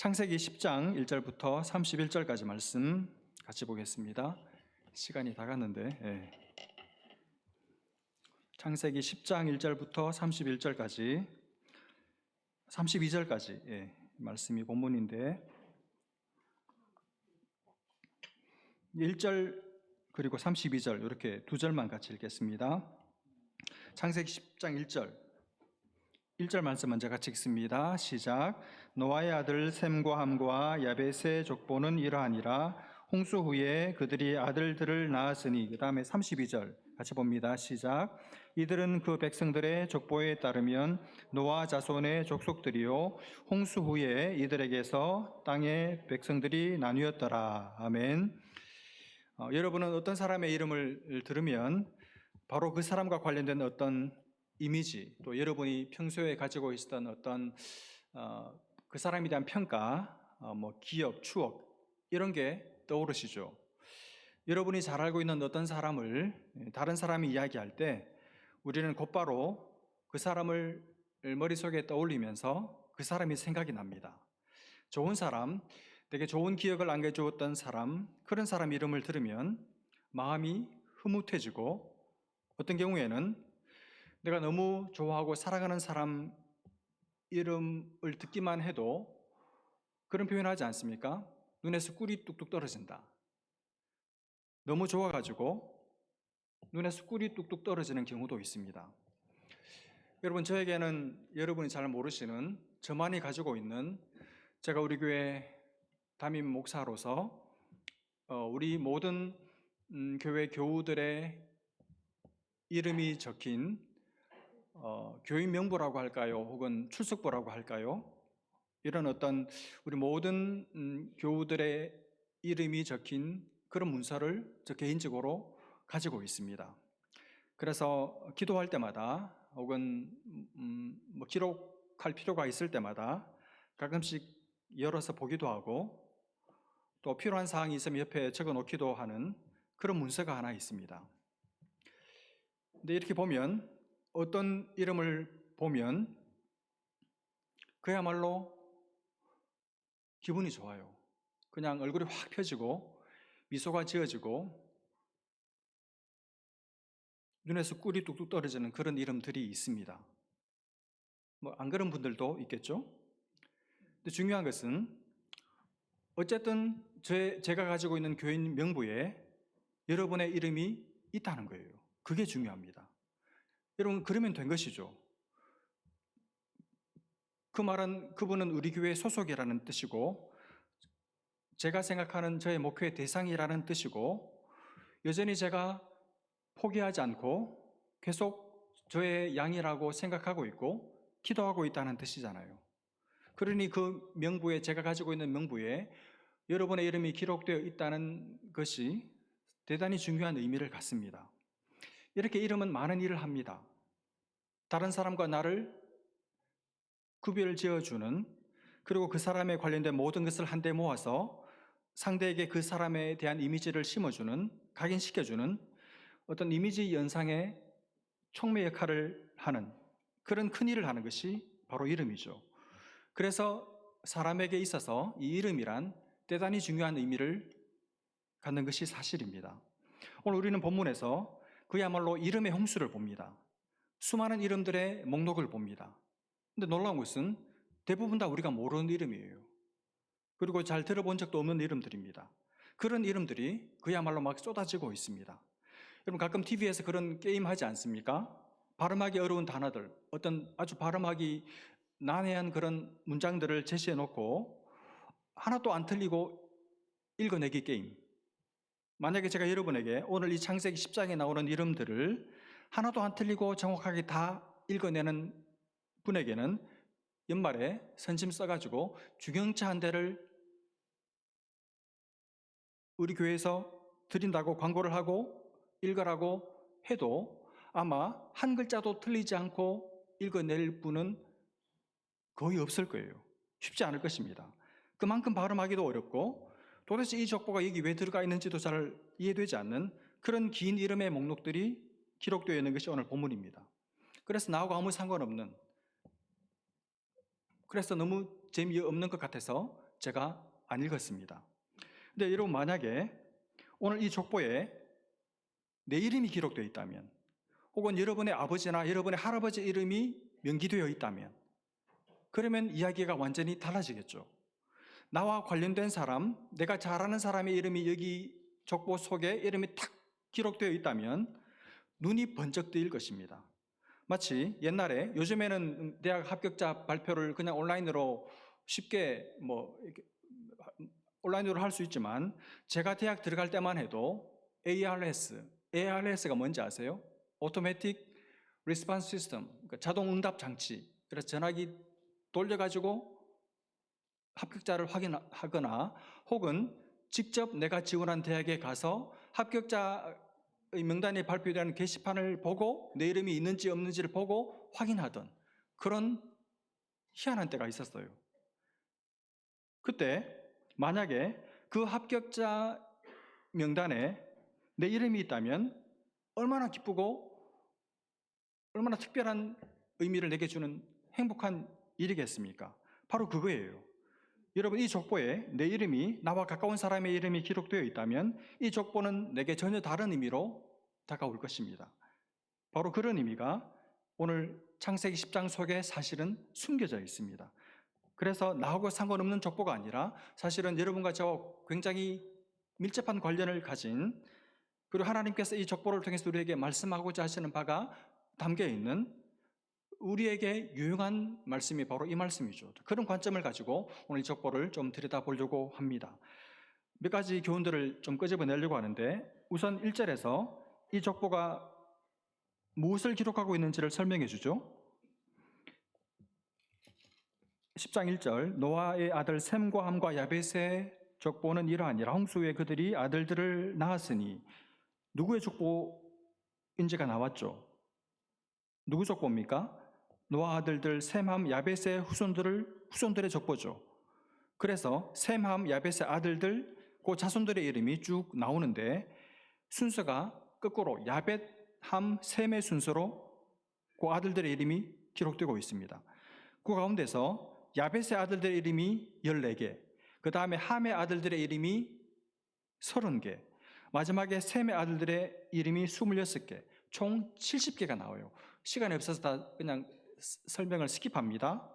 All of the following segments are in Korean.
창세기 10장 1절부터 31절까지 말씀 같이 보겠습니다. 시간이 다 갔는데 창세기 10장 1절부터 31절까지 32절까지 말씀이 본문인데 1절 그리고 32절 이렇게 두 절만 같이 읽겠습니다. 창세기 10장 1절 말씀 먼저 같이 읽습니다. 시작. 노아의 아들 셈과 함과 야벳의 족보는 이러하니라. 홍수 후에 그들이 아들들을 낳았으니. 그 다음에 32절 같이 봅니다. 시작. 이들은 그 백성들의 족보에 따르면 노아 자손의 족속들이요 홍수 후에 이들에게서 땅의 백성들이 나뉘었더라. 아멘. 여러분은 어떤 사람의 이름을 들으면 바로 그 사람과 관련된 어떤 이미지, 또 여러분이 평소에 가지고 있었던 어떤 그 사람에 대한 평가, 기억, 추억 이런 게 떠오르시죠. 여러분이 잘 알고 있는 어떤 사람을 다른 사람이 이야기할 때 우리는 곧바로 그 사람을 머릿속에 떠올리면서 그 사람이 생각이 납니다. 좋은 사람, 되게 좋은 기억을 안겨주었던 사람, 그런 사람 이름을 들으면 마음이 흐뭇해지고 어떤 경우에는 내가 너무 좋아하고 사랑하는 사람 이름을 듣기만 해도 그런 표현하지 않습니까? 눈에서 꿀이 뚝뚝 떨어진다. 너무 좋아가지고 눈에서 꿀이 뚝뚝 떨어지는 경우도 있습니다. 여러분, 저에게는 여러분이 잘 모르시는 저만이 가지고 있는, 제가 우리 교회 담임 목사로서 우리 모든 교회 교우들의 이름이 적힌 교인 명부라고 할까요? 혹은 출석부라고 할까요? 이런 어떤 우리 모든 교우들의 이름이 적힌 그런 문서를 저 개인적으로 가지고 있습니다. 그래서 기도할 때마다 혹은 기록할 필요가 있을 때마다 가끔씩 열어서 보기도 하고 또 필요한 사항이 있으면 옆에 적어 놓기도 하는 그런 문서가 하나 있습니다. 근데 이렇게 보면 어떤 이름을 보면 그야말로 기분이 좋아요. 그냥 얼굴이 확 펴지고 미소가 지어지고 눈에서 꿀이 뚝뚝 떨어지는 그런 이름들이 있습니다. 안 그런 분들도 있겠죠? 근데 중요한 것은 어쨌든 제가 가지고 있는 교인 명부에 여러분의 이름이 있다는 거예요. 그게 중요합니다. 여러분, 그러면 된 것이죠. 그 말은 그분은 우리 교회 소속이라는 뜻이고 제가 생각하는 저의 목회의 대상이라는 뜻이고 여전히 제가 포기하지 않고 계속 저의 양이라고 생각하고 있고 기도하고 있다는 뜻이잖아요. 그러니 그 명부에, 제가 가지고 있는 명부에 여러분의 이름이 기록되어 있다는 것이 대단히 중요한 의미를 갖습니다. 이렇게 이름은 많은 일을 합니다. 다른 사람과 나를 구별을 지어주는, 그리고 그 사람에 관련된 모든 것을 한데 모아서 상대에게 그 사람에 대한 이미지를 심어주는, 각인시켜주는 어떤 이미지 연상의 촉매 역할을 하는 그런 큰 일을 하는 것이 바로 이름이죠. 그래서 사람에게 있어서 이 이름이란 대단히 중요한 의미를 갖는 것이 사실입니다. 오늘 우리는 본문에서 그야말로 이름의 홍수를 봅니다. 수많은 이름들의 목록을 봅니다. 근데 놀라운 것은 대부분 다 우리가 모르는 이름이에요. 그리고 잘 들어본 적도 없는 이름들입니다. 그런 이름들이 그야말로 막 쏟아지고 있습니다. 여러분, 가끔 TV에서 그런 게임 하지 않습니까? 발음하기 어려운 단어들, 어떤 아주 발음하기 난해한 그런 문장들을 제시해 놓고 하나도 안 틀리고 읽어내기 게임. 만약에 제가 여러분에게 오늘 이 창세기 10장에 나오는 이름들을 하나도 안 틀리고 정확하게 다 읽어내는 분에게는 연말에 선심 써가지고 주경차 한 대를 우리 교회에서 드린다고 광고를 하고 읽으라고 해도 아마 한 글자도 틀리지 않고 읽어낼 분은 거의 없을 거예요. 쉽지 않을 것입니다. 그만큼 발음하기도 어렵고 도대체 이 족보가 여기 왜 들어가 있는지도 잘 이해되지 않는 그런 긴 이름의 목록들이 기록되어 있는 것이 오늘 본문입니다. 그래서 나하고 아무 상관없는, 그래서 너무 재미없는 것 같아서 제가 안 읽었습니다. 근데 여러분, 만약에 오늘 이 족보에 내 이름이 기록되어 있다면, 혹은 여러분의 아버지나 여러분의 할아버지 이름이 명기되어 있다면, 그러면 이야기가 완전히 달라지겠죠. 나와 관련된 사람, 내가 잘 아는 사람의 이름이 여기 족보 속에 이름이 탁 기록되어 있다면 눈이 번쩍 뜨일 것입니다. 마치 옛날에, 요즘에는 대학 합격자 발표를 그냥 온라인으로 쉽게 온라인으로 할 수 있지만, 제가 대학 들어갈 때만 해도 ARS가 뭔지 아세요? Automatic Response System, 그러니까 자동 응답 장치. 그래서 전화기 돌려가지고 합격자를 확인하거나, 혹은 직접 내가 지원한 대학에 가서 합격자의 명단이 발표되는 게시판을 보고 내 이름이 있는지 없는지를 보고 확인하던 그런 희한한 때가 있었어요. 그때 만약에 그 합격자 명단에 내 이름이 있다면 얼마나 기쁘고 얼마나 특별한 의미를 내게 주는 행복한 일이겠습니까? 바로 그거예요. 여러분, 이 족보에 내 이름이, 나와 가까운 사람의 이름이 기록되어 있다면 이 족보는 내게 전혀 다른 의미로 다가올 것입니다. 바로 그런 의미가 오늘 창세기 10장 속에 사실은 숨겨져 있습니다. 그래서 나하고 상관없는 족보가 아니라 사실은 여러분과 저와 굉장히 밀접한 관련을 가진, 그리고 하나님께서 이 족보를 통해서 우리에게 말씀하고자 하시는 바가 담겨 있는, 우리에게 유용한 말씀이 바로 이 말씀이죠. 그런 관점을 가지고 오늘 이 족보를 좀 들여다보려고 합니다. 몇 가지 교훈들을 좀 끄집어내려고 하는데, 우선 1절에서 이 족보가 무엇을 기록하고 있는지를 설명해 주죠. 10장 1절, 노아의 아들 셈과 함과 야벳의 족보는 이러하니라. 홍수 후에 그들이 아들들을 낳았으니. 누구의 족보인지가 나왔죠. 누구 족보입니까? 노아 아들들 셈함 야벳의 후손들의 족보죠. 그래서 셈함 야벳의 아들들, 그 자손들의 이름이 쭉 나오는데, 순서가 거꾸로 야벳함 셈의 순서로 그 아들들의 이름이 기록되고 있습니다. 그 가운데서 야벳의 아들들의 이름이 14개, 그 다음에 함의 아들들의 이름이 30개, 마지막에 셈의 아들들의 이름이 26개, 총 70개가 나와요. 시간이 없어서 다 그냥 설명을 스킵합니다.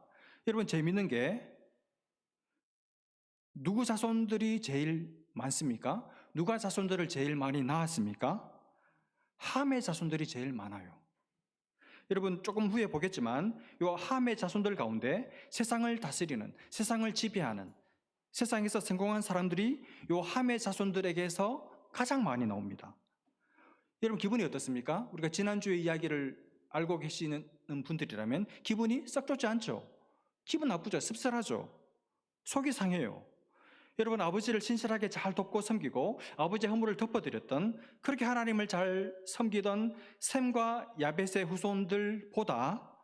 여러분, 재밌는 게 누구 자손들이 제일 많습니까? 누가 자손들을 제일 많이 낳았습니까? 함의 자손들이 제일 많아요. 여러분, 조금 후에 보겠지만 이 함의 자손들 가운데 세상을 다스리는, 세상을 지배하는, 세상에서 성공한 사람들이 이 함의 자손들에게서 가장 많이 나옵니다. 여러분, 기분이 어떻습니까? 우리가 지난주에 이야기를 알고 계시는 분들이라면 기분이 썩 좋지 않죠? 기분 나쁘죠? 씁쓸하죠? 속이 상해요. 여러분, 아버지를 신실하게 잘 돕고 섬기고 아버지의 허물을 덮어드렸던, 그렇게 하나님을 잘 섬기던 셈과 야벳의 후손들보다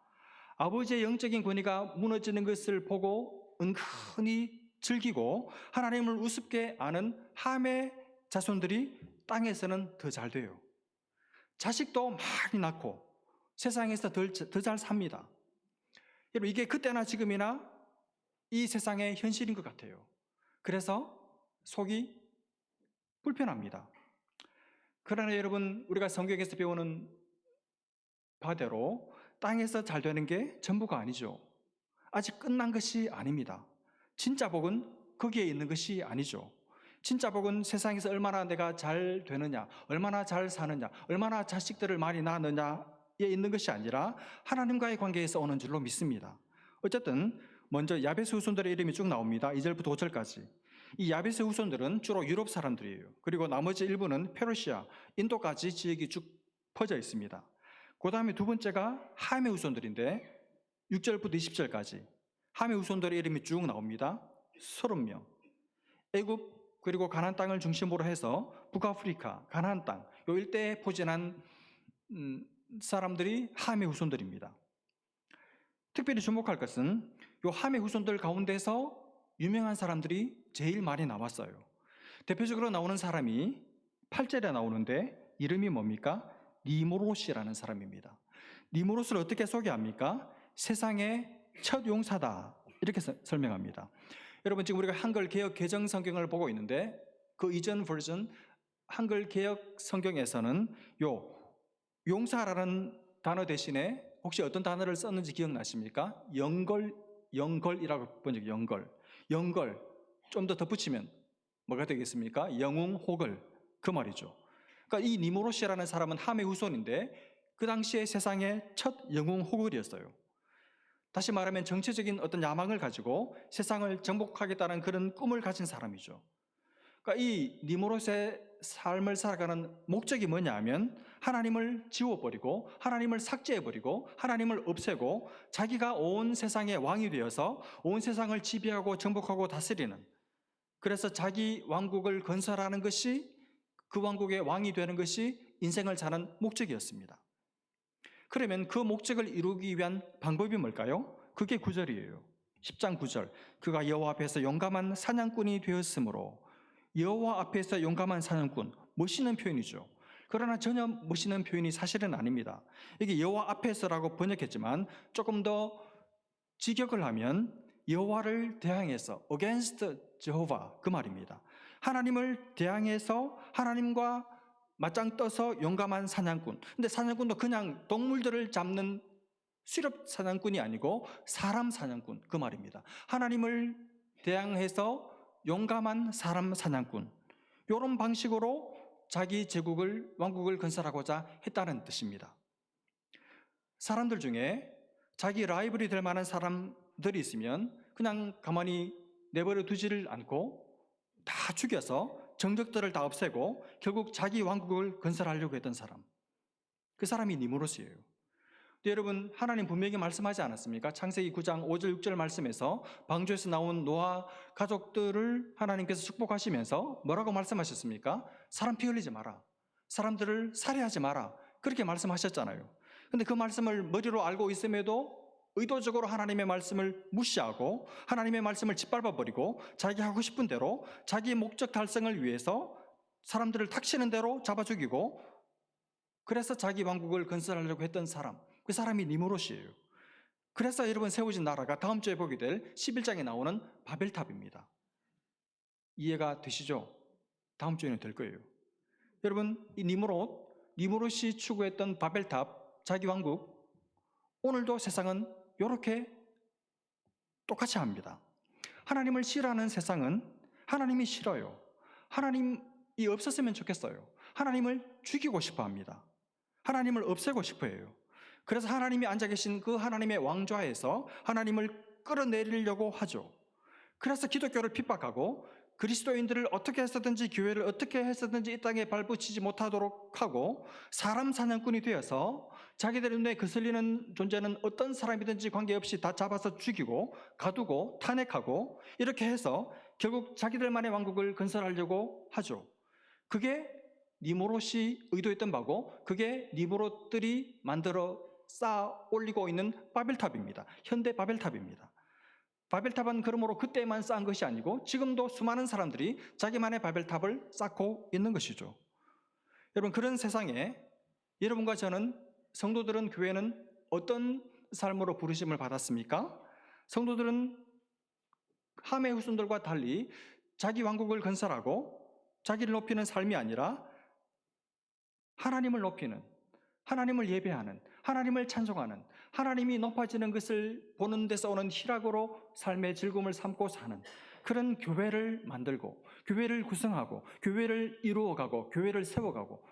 아버지의 영적인 권위가 무너지는 것을 보고 은근히 즐기고 하나님을 우습게 아는 함의 자손들이 땅에서는 더 잘 돼요. 자식도 많이 낳고 세상에서 더 잘 삽니다. 여러분, 이게 그때나 지금이나 이 세상의 현실인 것 같아요. 그래서 속이 불편합니다. 그러나 여러분, 우리가 성경에서 배우는 바대로 땅에서 잘 되는 게 전부가 아니죠. 아직 끝난 것이 아닙니다. 진짜 복은 거기에 있는 것이 아니죠. 진짜 복은 세상에서 얼마나 내가 잘 되느냐, 얼마나 잘 사느냐, 얼마나 자식들을 많이 낳느냐에 있는 것이 아니라 하나님과의 관계에서 오는 줄로 믿습니다. 어쨌든 먼저 야벳의 후손들의 이름이 쭉 나옵니다. 2절부터 5절까지. 이 야벳의 후손들은 주로 유럽 사람들이에요. 그리고 나머지 일부는 페르시아, 인도까지 지역이 쭉 퍼져 있습니다. 그 다음에 두 번째가 함의 후손들인데 6절부터 20절까지 함의 후손들의 이름이 쭉 나옵니다. 30명. 애굽 그리고 가나안 땅을 중심으로 해서 북아프리카, 가나안 땅, 이 일대에 포진한 사람들이 함의 후손들입니다. 특별히 주목할 것은 이 함의 후손들 가운데서 유명한 사람들이 제일 많이 나왔어요. 대표적으로 나오는 사람이 8절에 나오는데 이름이 뭡니까? 니무롯이라는 사람입니다. 니무롯을 어떻게 소개합니까? 세상의 첫 용사다, 이렇게 설명합니다. 여러분 지금 우리가 한글 개역 개정 성경을 보고 있는데 그 이전 버전 한글 개역 성경에서는 용사라는 단어 대신에 혹시 어떤 단어를 썼는지 기억나십니까? 영걸이라고 본 적이 영걸 좀 더 덧붙이면 뭐가 되겠습니까? 영웅호걸 그 말이죠. 그러니까 이 니무롯이라는 사람은 함의 후손인데 그 당시에 세상의 첫 영웅호걸이었어요. 다시 말하면 정치적인 어떤 야망을 가지고 세상을 정복하겠다는 그런 꿈을 가진 사람이죠. 그러니까 이 니무롯의 삶을 살아가는 목적이 뭐냐 하면 하나님을 지워버리고 하나님을 삭제해버리고 하나님을 없애고 자기가 온 세상의 왕이 되어서 온 세상을 지배하고 정복하고 다스리는, 그래서 자기 왕국을 건설하는 것이, 그 왕국의 왕이 되는 것이 인생을 사는 목적이었습니다. 그러면 그 목적을 이루기 위한 방법이 뭘까요? 그게 9절이에요. 10장 9절. 그가 여호와 앞에서 용감한 사냥꾼이 되었으므로. 여호와 앞에서 용감한 사냥꾼, 멋있는 표현이죠. 그러나 전혀 멋있는 표현이 사실은 아닙니다. 이게 여호와 앞에서라고 번역했지만 조금 더 직역을 하면 여호와를 대항해서 against Jehovah 그 말입니다. 하나님을 대항해서 하나님과 맞짱 떠서 용감한 사냥꾼. 근데 사냥꾼도 그냥 동물들을 잡는 수렵 사냥꾼이 아니고 사람 사냥꾼 그 말입니다. 하나님을 대항해서 용감한 사람 사냥꾼, 이런 방식으로 자기 제국을, 왕국을 건설하고자 했다는 뜻입니다. 사람들 중에 자기 라이벌이 될 만한 사람들이 있으면 그냥 가만히 내버려 두지를 않고 다 죽여서 정적들을 다 없애고 결국 자기 왕국을 건설하려고 했던 사람, 그 사람이 니무롯이에요. 여러분, 하나님 분명히 말씀하지 않았습니까? 창세기 9장 5절 6절 말씀에서 방주에서 나온 노아 가족들을 하나님께서 축복하시면서 뭐라고 말씀하셨습니까? 사람 피 흘리지 마라, 사람들을 살해하지 마라, 그렇게 말씀하셨잖아요. 근데 그 말씀을 머리로 알고 있음에도 의도적으로 하나님의 말씀을 무시하고 하나님의 말씀을 짓밟아버리고 자기 하고 싶은 대로 자기 목적 달성을 위해서 사람들을 탁치는 대로 잡아 죽이고, 그래서 자기 왕국을 건설하려고 했던 사람, 그 사람이 니무롯이에요. 그래서 여러분 세워진 나라가 다음 주에 보게 될 11장에 나오는 바벨탑입니다. 이해가 되시죠? 다음 주에는 될 거예요. 여러분, 이 니무롯이 추구했던 바벨탑, 자기 왕국, 오늘도 세상은 이렇게 똑같이 합니다. 하나님을 싫어하는 세상은 하나님이 싫어요. 하나님이 없었으면 좋겠어요. 하나님을 죽이고 싶어 합니다. 하나님을 없애고 싶어 해요. 그래서 하나님이 앉아 계신 그 하나님의 왕좌에서 하나님을 끌어내리려고 하죠. 그래서 기독교를 핍박하고 그리스도인들을 어떻게 했었든지, 교회를 어떻게 했었든지 이 땅에 발붙이지 못하도록 하고 사람 사냥꾼이 되어서 자기들 눈에 거슬리는 존재는 어떤 사람이든지 관계없이 다 잡아서 죽이고 가두고 탄핵하고 이렇게 해서 결국 자기들만의 왕국을 건설하려고 하죠. 그게 니무롯이 의도했던 바고 그게 니무롯들이 만들어 쌓아 올리고 있는 바벨탑입니다. 현대 바벨탑입니다. 바벨탑은 그러므로 그때만 쌓은 것이 아니고 지금도 수많은 사람들이 자기만의 바벨탑을 쌓고 있는 것이죠. 여러분, 그런 세상에 여러분과 저는, 성도들은, 교회는 어떤 삶으로 부르심을 받았습니까? 성도들은 함의 후손들과 달리 자기 왕국을 건설하고 자기를 높이는 삶이 아니라 하나님을 높이는, 하나님을 예배하는, 하나님을 찬송하는, 하나님이 높아지는 것을 보는 데서 오는 희락으로 삶의 즐거움을 삼고 사는 그런 교회를 만들고 교회를 구성하고 교회를 이루어가고 교회를 세워가고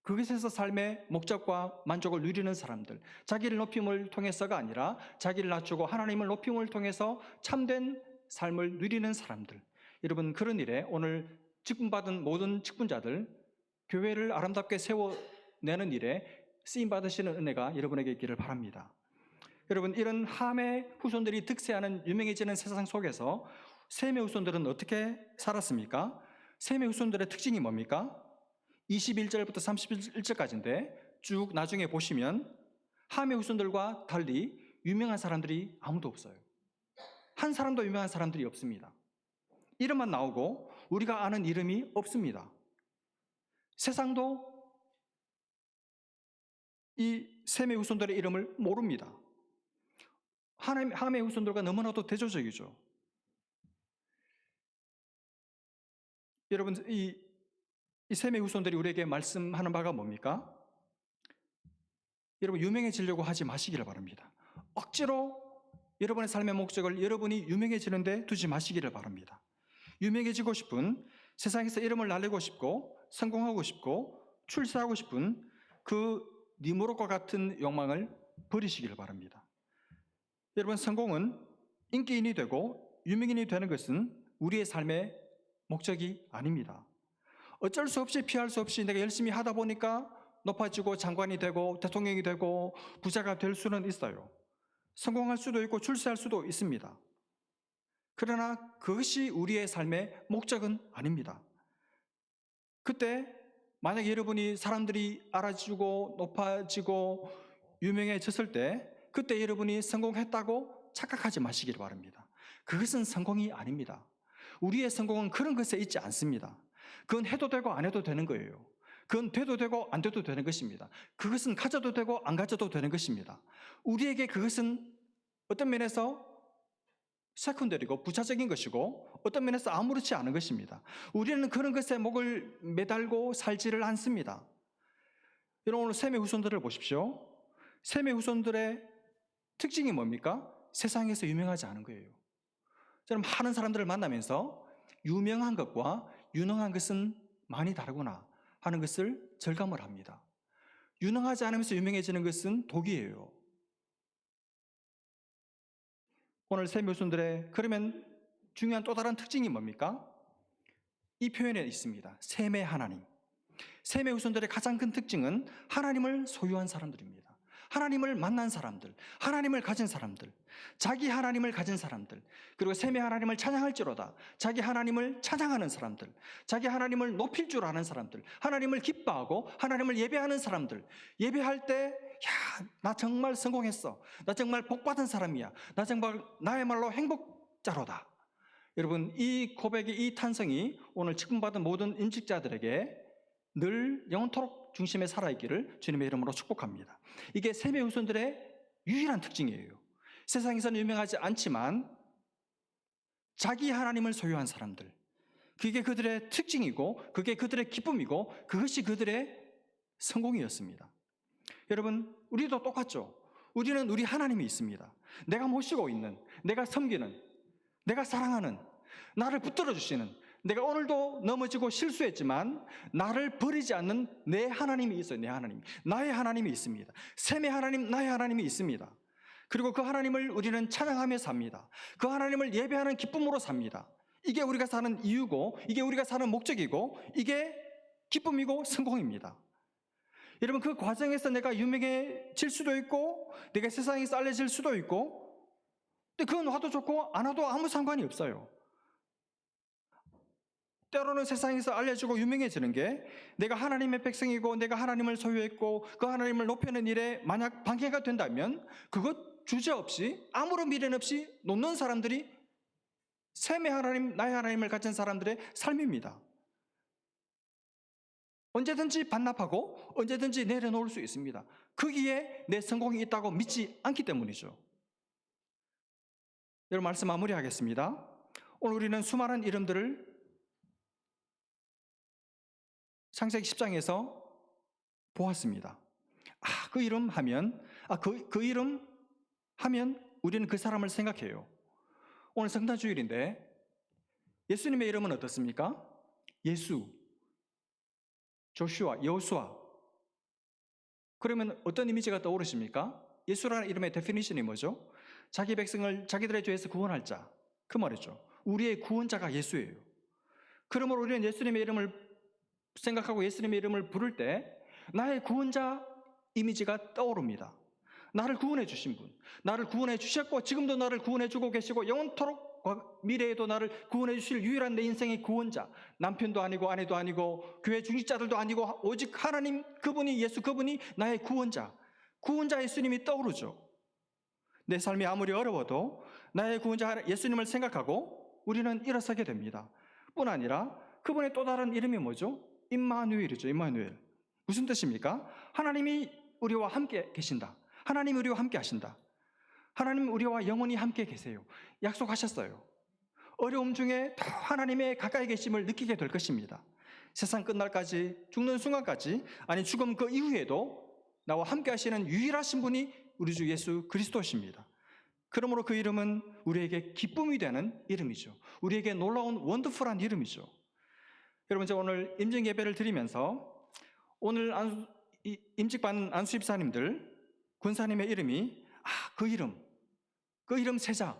그것에서 삶의 목적과 만족을 누리는 사람들, 자기를 높임을 통해서가 아니라 자기를 낮추고 하나님을 높임을 통해서 참된 삶을 누리는 사람들, 여러분, 그런 일에 오늘 직분받은 모든 직분자들, 교회를 아름답게 세워내는 일에 쓰임받으시는 은혜가 여러분에게 있기를 바랍니다. 여러분, 이런 함의 후손들이 득세하는 유명해지는 세상 속에서 셈의 후손들은 어떻게 살았습니까? 셈의 후손들의 특징이 뭡니까? 21절부터 31절까지인데 쭉 나중에 보시면 함의 후손들과 달리 유명한 사람들이 아무도 없어요. 한 사람도 유명한 사람들이 없습니다. 이름만 나오고 우리가 아는 이름이 없습니다. 세상도 이 셈의 후손들의 이름을 모릅니다. 함의 후손들과 너무나도 대조적이죠. 여러분, 이 셈의 후손들이 우리에게 말씀하는 바가 뭡니까? 여러분, 유명해지려고 하지 마시기를 바랍니다. 억지로 여러분의 삶의 목적을 여러분이 유명해지는데 두지 마시기를 바랍니다. 유명해지고 싶은, 세상에서 이름을 날리고 싶고 성공하고 싶고 출세하고 싶은 그 니무롯과 같은 욕망을 버리시기를 바랍니다. 여러분, 성공은 인기인이 되고 유명인이 되는 것은 우리의 삶의 목적이 아닙니다. 어쩔 수 없이 피할 수 없이 내가 열심히 하다 보니까 높아지고 장관이 되고 대통령이 되고 부자가 될 수는 있어요. 성공할 수도 있고 출세할 수도 있습니다. 그러나 그것이 우리의 삶의 목적은 아닙니다. 그때 만약에 여러분이 사람들이 알아주고 높아지고 유명해졌을 때 그때 여러분이 성공했다고 착각하지 마시길 바랍니다. 그것은 성공이 아닙니다. 우리의 성공은 그런 것에 있지 않습니다. 그건 해도 되고 안 해도 되는 거예요. 그건 돼도 되고 안 돼도 되는 것입니다. 그것은 가져도 되고 안 가져도 되는 것입니다. 우리에게 그것은 어떤 면에서 세컨더리고 부차적인 것이고 어떤 면에서 아무렇지 않은 것입니다. 우리는 그런 것에 목을 매달고 살지를 않습니다. 여러분, 오늘 셈의 후손들을 보십시오. 셈의 후손들의 특징이 뭡니까? 세상에서 유명하지 않은 거예요. 저는 많은 사람들을 만나면서 유명한 것과 유능한 것은 많이 다르구나 하는 것을 절감을 합니다. 유능하지 않으면서 유명해지는 것은 독이에요. 오늘 셈의 후손들의 그러면 중요한 또 다른 특징이 뭡니까? 이 표현에 있습니다. 셈의 하나님. 셈의 후손들의 가장 큰 특징은 하나님을 소유한 사람들입니다. 하나님을 만난 사람들, 하나님을 가진 사람들, 자기 하나님을 가진 사람들, 그리고 셈의 하나님을 찬양할지로다 자기 하나님을 찬양하는 사람들, 자기 하나님을 높일 줄 아는 사람들, 하나님을 기뻐하고 하나님을 예배하는 사람들, 예배할 때 야, 나 정말 성공했어, 나 정말 복받은 사람이야, 나 정말 나야말로 행복자로다. 여러분, 이 고백이, 이 탄성이 오늘 직분받은 모든 임직자들에게 늘 영원토록 중심에 살아있기를 주님의 이름으로 축복합니다. 이게 셈의 후손들의 유일한 특징이에요. 세상에서는 유명하지 않지만 자기 하나님을 소유한 사람들, 그게 그들의 특징이고 그게 그들의 기쁨이고 그것이 그들의 성공이었습니다. 여러분, 우리도 똑같죠. 우리는 우리 하나님이 있습니다. 내가 모시고 있는, 내가 섬기는, 내가 사랑하는, 나를 붙들어 주시는, 내가 오늘도 넘어지고 실수했지만 나를 버리지 않는 내 하나님이 있어요. 내 하나님, 나의 하나님이 있습니다. 셈의 하나님, 나의 하나님이 있습니다. 그리고 그 하나님을 우리는 찬양하며 삽니다. 그 하나님을 예배하는 기쁨으로 삽니다. 이게 우리가 사는 이유고 이게 우리가 사는 목적이고 이게 기쁨이고 성공입니다. 여러분, 그 과정에서 내가 유명해질 수도 있고 내가 세상에서 알려질 수도 있고, 근데 그건 와도 좋고 안 와도 아무 상관이 없어요. 때로는 세상에서 알려지고 유명해지는 게 내가 하나님의 백성이고 내가 하나님을 소유했고 그 하나님을 높이는 일에 만약 방해가 된다면 그것 주저없이 아무런 미련 없이 놓는 사람들이 셈의 하나님, 나의 하나님을 가진 사람들의 삶입니다. 언제든지 반납하고 언제든지 내려놓을 수 있습니다. 거기에 내 성공이 있다고 믿지 않기 때문이죠. 여러분, 말씀 마무리하겠습니다. 오늘 우리는 수많은 이름들을 창세기 10장에서 보았습니다. 그 이름 하면, 그 이름 하면 우리는 그 사람을 생각해요. 오늘 성탄주일인데 예수님의 이름은 어떻습니까? 예수, 조슈아, 여호수아. 그러면 어떤 이미지가 떠오르십니까? 예수라는 이름의 데피니션이 뭐죠? 자기 백성을 자기들의 죄에서 구원할 자, 그 말이죠. 우리의 구원자가 예수예요. 그러므로 우리는 예수님의 이름을 생각하고 예수님의 이름을 부를 때 나의 구원자 이미지가 떠오릅니다. 나를 구원해 주신 분, 나를 구원해 주셨고 지금도 나를 구원해 주고 계시고 영원토록 미래에도 나를 구원해 주실 유일한 내 인생의 구원자, 남편도 아니고 아내도 아니고 교회 중직자들도 아니고 오직 하나님, 그분이, 예수 그분이 나의 구원자, 구원자 예수님이 떠오르죠. 내 삶이 아무리 어려워도 나의 구원자 예수님을 생각하고 우리는 일어서게 됩니다. 뿐 아니라 그분의 또 다른 이름이 뭐죠? 임마누엘이죠. 임마누엘. 무슨 뜻입니까? 하나님이 우리와 함께 계신다. 하나님 우리와 함께 하신다. 하나님 우리와 영원히 함께 계세요. 약속하셨어요. 어려움 중에 더 하나님의 가까이 계심을 느끼게 될 것입니다. 세상 끝날까지, 죽는 순간까지, 아니 죽음 그 이후에도 나와 함께 하시는 유일하신 분이 우리 주 예수 그리스도십니다. 그러므로 그 이름은 우리에게 기쁨이 되는 이름이죠. 우리에게 놀라운 원더풀한 이름이죠. 여러분, 제가 오늘 임직 예배를 드리면서 오늘 임직받는 안수 집사님들, 권사님의 이름이 그 이름 세자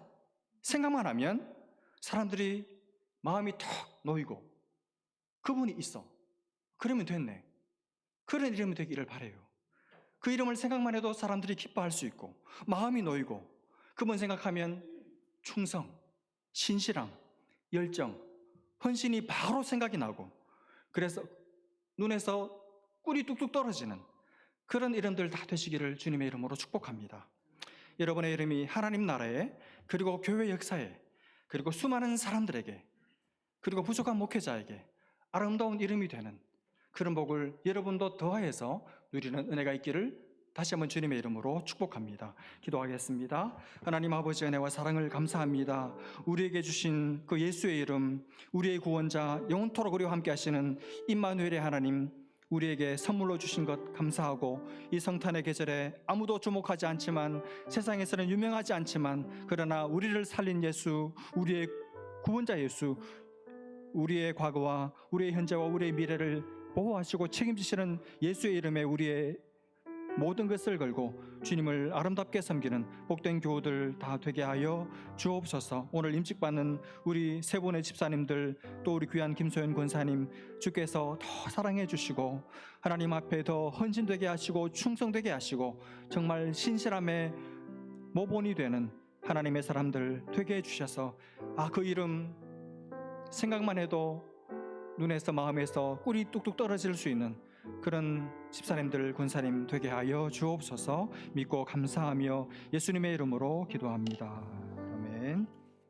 생각만 하면 사람들이 마음이 턱 놓이고 그분이 있어, 그러면 됐네, 그런 이름이 되기를 바라요. 그 이름을 생각만 해도 사람들이 기뻐할 수 있고 마음이 놓이고 그분 생각하면 충성, 신실함, 열정, 헌신이 바로 생각이 나고 그래서 눈에서 꿀이 뚝뚝 떨어지는 그런 이름들 다 되시기를 주님의 이름으로 축복합니다. 여러분의 이름이 하나님 나라에, 그리고 교회 역사에, 그리고 수많은 사람들에게, 그리고 부족한 목회자에게 아름다운 이름이 되는 그런 복을 여러분도 더하여서 누리는 은혜가 있기를 다시 한번 주님의 이름으로 축복합니다. 기도하겠습니다. 하나님 아버지 은혜와 사랑을 감사합니다. 우리에게 주신 그 예수의 이름, 우리의 구원자, 영원토록 우리와 함께 하시는 임마누엘의 하나님, 우리에게 선물로 주신 것 감사하고, 이 성탄의 계절에 아무도 주목하지 않지만, 세상에서는 유명하지 않지만, 그러나 우리를 살린 예수, 우리의 구원자 예수, 우리의 과거와 우리의 현재와 우리의 미래를 보호하시고 책임지시는 예수의 이름에 우리의 모든 것을 걸고 주님을 아름답게 섬기는 복된 교우들 다 되게 하여 주옵소서. 오늘 임직받는 우리 세 분의 집사님들, 또 우리 귀한 김소연 권사님, 주께서 더 사랑해 주시고 하나님 앞에 더 헌신되게 하시고 충성되게 하시고 정말 신실함의 모본이 되는 하나님의 사람들 되게 해주셔서 그 이름 생각만 해도 눈에서 마음에서 꿀이 뚝뚝 떨어질 수 있는 그런 집사님들, 권사님 되게 하여 주옵소서. 믿고 감사하며 예수님의 이름으로 기도합니다. 아멘.